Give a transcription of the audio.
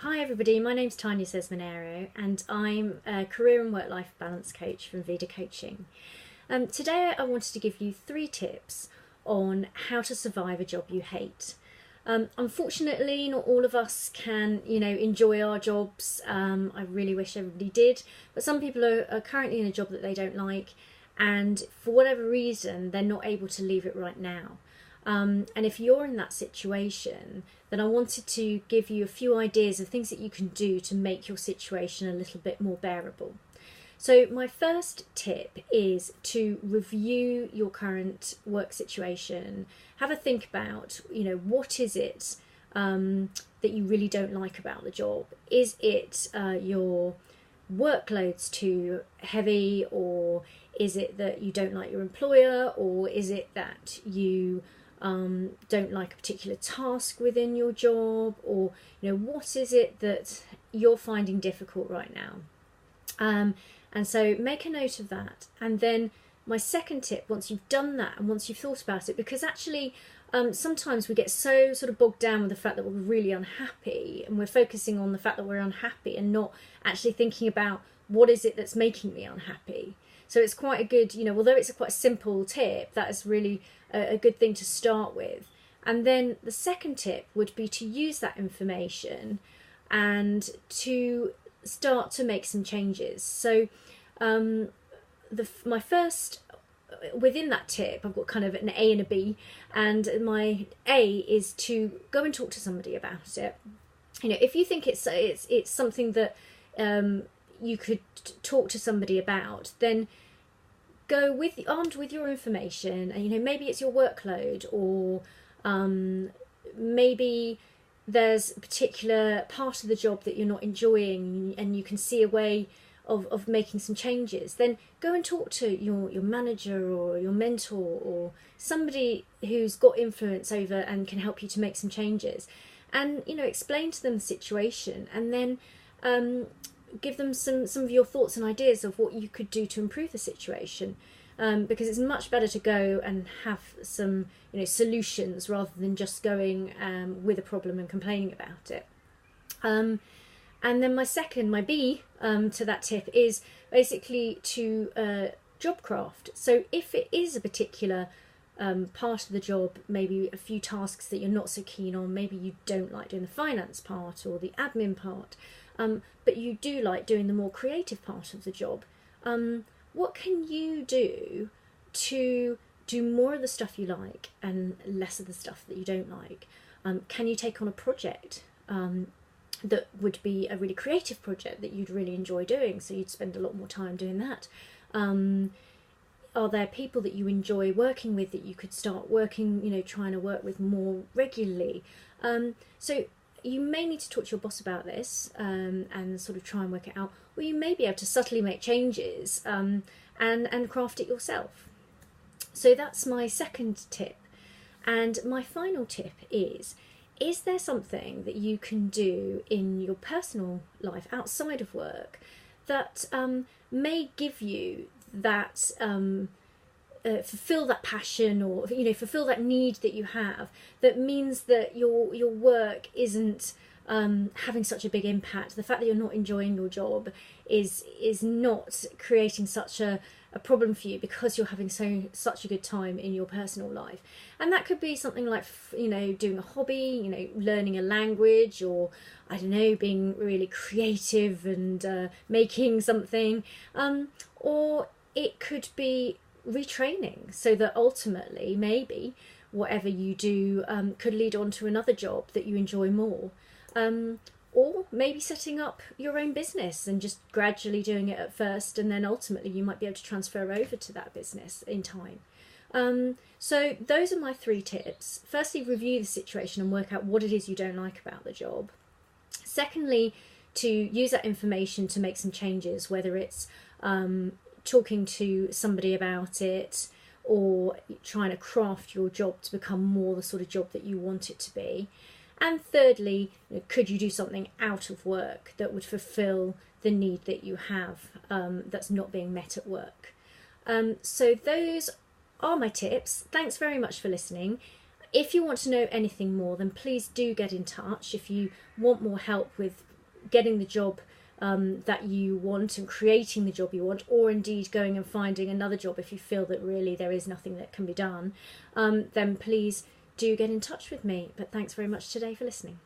Hi everybody, my name's Tanya Sesmanero and I'm a career and work-life balance coach from Vida Coaching. Today I wanted to give you 3 tips on how to survive a job you hate. Unfortunately, not all of us can, enjoy our jobs. I really wish everybody did, but some people are currently in a job that they don't like, and for whatever reason, they're not able to leave it right now. And if you're in that situation, then I wanted to give you a few ideas of things that you can do to make your situation a little bit more bearable. So my first tip is to review your current work situation. Have a think about, what is it that you really don't like about the job? Is it your workload's too heavy, or is it that you don't like your employer, or is it that you don't like a particular task within your job, or what is it that you're finding difficult right now? And so make a note of that. And then my second tip, once you've done that and once you've thought about it, because actually sometimes we get so sort of bogged down with the fact that we're really unhappy, and we're focusing on the fact that we're unhappy and not actually thinking about what is it that's making me unhappy. So it's quite a good, although it's quite a simple tip, that is really a good thing to start with. And then the second tip would be to use that information and to start to make some changes. So my first, within that tip, I've got kind of an A and a B, and my A is to go and talk to somebody about it. If you think it's something that you could talk to somebody about, then go armed with your information, and maybe it's your workload, or maybe there's a particular part of the job that you're not enjoying and you can see a way of making some changes. Then go and talk to your manager or your mentor or somebody who's got influence over and can help you to make some changes, and explain to them the situation, and then give them some of your thoughts and ideas of what you could do to improve the situation, because it's much better to go and have some solutions rather than just going with a problem and complaining about it. And then my B to that tip is basically to job craft. So if it is a particular part of the job, maybe a few tasks that you're not so keen on, maybe you don't like doing the finance part or the admin part, but you do like doing the more creative part of the job, what can you do to do more of the stuff you like and less of the stuff that you don't like? Can you take on a project that would be a really creative project that you'd really enjoy doing, so you'd spend a lot more time doing that? Are there people that you enjoy working with that you could start working, trying to work with more regularly? So you may need to talk to your boss about this and sort of try and work it out, or you may be able to subtly make changes and craft it yourself. So that's my second tip. And my final tip is there something that you can do in your personal life outside of work that may give you that fulfill that passion, or fulfill that need that you have, that means that your work isn't having such a big impact? The fact that you're not enjoying your job is not creating such a problem for you because you're having such a good time in your personal life. And that could be something like doing a hobby, learning a language, or I don't know, being really creative and making something, or it could be retraining, so that ultimately maybe whatever you do could lead on to another job that you enjoy more, or maybe setting up your own business and just gradually doing it at first, and then ultimately you might be able to transfer over to that business in time. So those are my 3 tips. Firstly, review the situation and work out what it is you don't like about the job. Secondly, to use that information to make some changes, whether it's talking to somebody about it, or trying to craft your job to become more the sort of job that you want it to be. And thirdly, could you do something out of work that would fulfill the need that you have that's not being met at work? So those are my tips. Thanks very much for listening. If you want to know anything more, then please do get in touch. If you want more help with getting the job that you want and creating the job you want, or indeed going and finding another job if you feel that really there is nothing that can be done, then please do get in touch with me. But thanks very much today for listening.